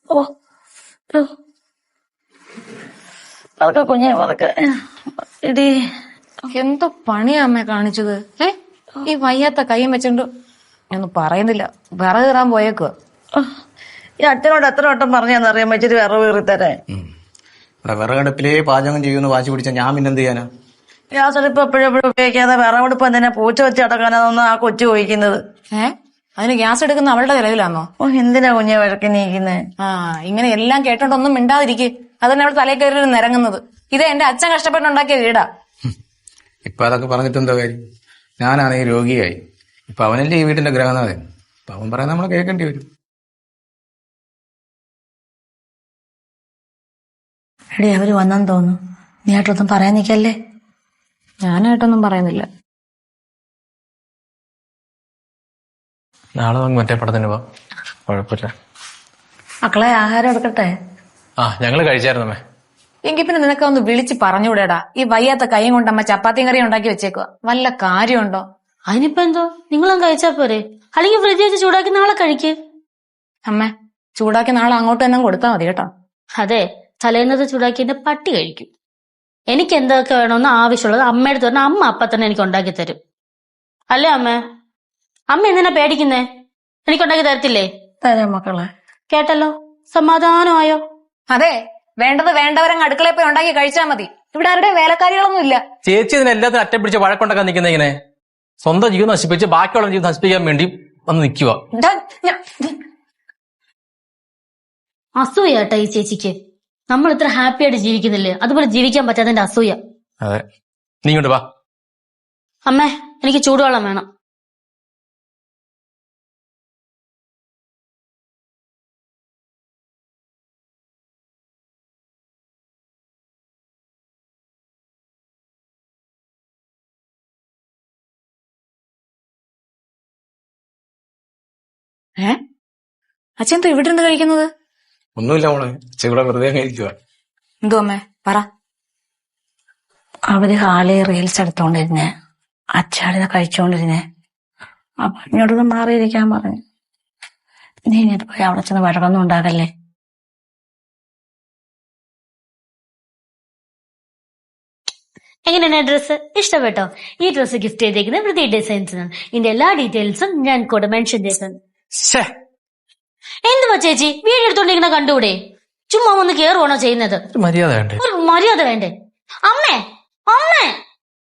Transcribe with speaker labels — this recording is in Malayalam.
Speaker 1: ഓ അതൊക്കെ കുഞ്ഞെ അതൊക്കെ ഇടി.
Speaker 2: എന്തോ പണിയാ അമ്മ കാണിച്ചത്? ഈ വയ്യാത്ത കൈയും വെച്ചോണ്ട് ഒന്നും പറയുന്നില്ല. വിറക് കീറാൻ പോയേക്കുക.
Speaker 1: ഈ അച്ഛനോട് എത്ര വട്ടം പറഞ്ഞാന്നറിയാൻ വെച്ചിട്ട് വിറവ് കീറി തരാൻ.
Speaker 3: വിറകടുപ്പിലേ പാചകം ചെയ്യുമെന്ന് വാശി പിടിച്ച ഞാൻ പിന്നെന്ത് ചെയ്യാനാ?
Speaker 1: ഗ്യാസ് അടുപ്പ് എപ്പോഴും ഉപയോഗിക്കാതെ വിറവടുപ്പ് എന്തിനാ പൂച്ച വെച്ച് അടക്കാനാന്ന് ആ കൊച്ചു ചോദിക്കുന്നത്.
Speaker 2: അതിന് ഗ്യാസ് എടുക്കുന്ന അവളുടെ ചെലവിലാണോ?
Speaker 1: ഓ എന്തിനാ കുഞ്ഞെ വഴക്കിനിരിക്കുന്നത്?
Speaker 2: ഇങ്ങനെ എല്ലാം കേട്ടോണ്ടൊന്നും മിണ്ടാതിരിക്കെ. അതന്നെ അവൾ തലയിൽ കയറി നിരങ്ങുന്നത്. ഇത് എന്റെ അച്ഛൻ കഷ്ടപ്പെട്ടുണ്ടാക്കിയ വീടാ.
Speaker 3: ഇപ്പൊ അതൊക്കെ പറഞ്ഞിട്ട് എന്താ കാര്യം? ഞാനാണെങ്കിൽ രോഗിയായി. ഇപ്പൊ അവനല്ലേ ഈ വീട്ടിന്റെ ഗ്രഹനാഥൻ. അപ്പൊ അവൻ പറയാൻ നമ്മൾ കേൾക്കേണ്ടി വരും.
Speaker 1: എടി അവര് വന്നെന്ന് തോന്നുന്നു. നീ ആയിട്ടൊന്നും പറയാൻ നിക്കല്ലേ.
Speaker 2: ഞാനായിട്ടൊന്നും പറയുന്നില്ല.
Speaker 4: നാളെ നമുക്ക് മറ്റേ പടത്തിന് പോവാം. കുഴപ്പമില്ല.
Speaker 1: മക്കളെ ആഹാരം എടുക്കട്ടെ?
Speaker 4: ഞങ്ങള് കഴിച്ചായിരുന്നമ്മേ.
Speaker 2: എങ്കിൽ പിന്നെ നിനക്ക് ഒന്ന് വിളിച്ച് പറഞ്ഞുകൂടെടാ. ഈ വയ്യാത്ത കൈയും കൊണ്ട് അമ്മ ചപ്പാത്തിയും കറിയും ഉണ്ടാക്കി വെച്ചേക്കുക. വല്ല കാര്യമുണ്ടോ?
Speaker 5: അതിനിപ്പോ എന്തോ, നിങ്ങളും കഴിച്ചാ പോരെ? അല്ലെങ്കിൽ ഫ്രിഡ്ജ് വെച്ച് ചൂടാക്കി നാളെ കഴിക്ക്.
Speaker 2: അമ്മ ചൂടാക്കി നാളെ അങ്ങോട്ട് തന്നെ കൊടുത്താൽ മതി കേട്ടോ.
Speaker 5: അതെ, തലേന്നത് ചൂടാക്കി എന്റെ പട്ടി കഴിക്കും. എനിക്ക് എന്തൊക്കെ വേണമെന്ന് ആവശ്യമുള്ളത് അമ്മയുടെ പറഞ്ഞാൽ അമ്മ അപ്പ തന്നെ എനിക്ക് ഉണ്ടാക്കി തരും. അല്ലേ അമ്മ? അമ്മ എന്തിനാ പേടിക്കുന്നേ? എനിക്ക് ഉണ്ടാക്കി തരത്തില്ലേ?
Speaker 1: തരാം മക്കളെ.
Speaker 5: കേട്ടല്ലോ, സമാധാനമായോ?
Speaker 2: അതെ, വേണ്ടത് വേണ്ടവരങ്ങ് അടുക്കളയിൽ പോയി ഉണ്ടാക്കി കഴിച്ചാൽ മതി. ഇവിടെ ആരുടെ വേലക്കാരികളൊന്നും ഇല്ല.
Speaker 4: ചേച്ചി ഇതിനെല്ലാത്തിനും അറ്റം പിടിച്ച് വഴക്കുണ്ടാക്കാൻ നിൽക്കുന്ന ഇങ്ങനെ സ്വന്തം ജീവിതം നശിപ്പിച്ച് ബാക്കിയുള്ള ജീവിതം നശിപ്പിക്കാൻ വേണ്ടി വന്ന് നിൽക്കുക.
Speaker 5: അസൂയാട്ടാ ഈ ചേച്ചിക്ക്. നമ്മൾ ഇത്ര ഹാപ്പി ആയിട്ട് ജീവിക്കുന്നില്ലേ, അതുപോലെ ജീവിക്കാൻ പറ്റാത്തതിന്റെ അസൂയ.
Speaker 4: അതെ, നീ ഇങ്ങോട്ട് വാ.
Speaker 5: അമ്മേ, എനിക്ക് ചൂടുവെള്ളം വേണം.
Speaker 2: അച്ഛൻ ഇവിടെ ഉണ്ട് കഴിക്കുന്നത്?
Speaker 3: ഒന്നുമില്ല മോളെ, ഇവിടെ വെറുതെ കഴിക്കുക.
Speaker 2: എന്തോ അമ്മേ പറ.
Speaker 1: അവര് ഹാളിൽ റീൽസ് എടുത്തോണ്ടിരുന്നേ, അച്ചാടിനെ കഴിച്ചോണ്ടിരുന്നേ. അപ്പൊ ഇങ്ങോട്ടൊന്ന് മാറിയിരിക്കാൻ പറഞ്ഞു. നീ ഇങ്ങോട്ട് പോയി അവിടെ ചെന്ന് വഴക്കൊന്നും ഉണ്ടാകല്ലേ.
Speaker 5: എങ്ങനെയാണ് ഡ്രസ്സ്? ഇഷ്ടപ്പെട്ടോ? ഈ ഡ്രസ്സ് ഗിഫ്റ്റ് ചെയ്തേക്കുന്നത് വൃത്തി ഡിസൈൻസിനാണ്. ഇതിന്റെ എല്ലാ ഡീറ്റെയിൽസും ഞാൻ കൂടെ മെൻഷൻ ചെയ്തിട്ടുണ്ട്. എന്തുവാ ചേച്ചി വീഡിയോ എടുത്തോണ്ടിരിക്കുന്ന കണ്ടുകൂടെ? ചുമ്മാ ഒന്ന് കേറുവാണോ ചെയ്യുന്നത്?
Speaker 4: മര്യാദ വേണ്ടേ?
Speaker 5: ഒരു മര്യാദ വേണ്ടേ? അമ്മേ,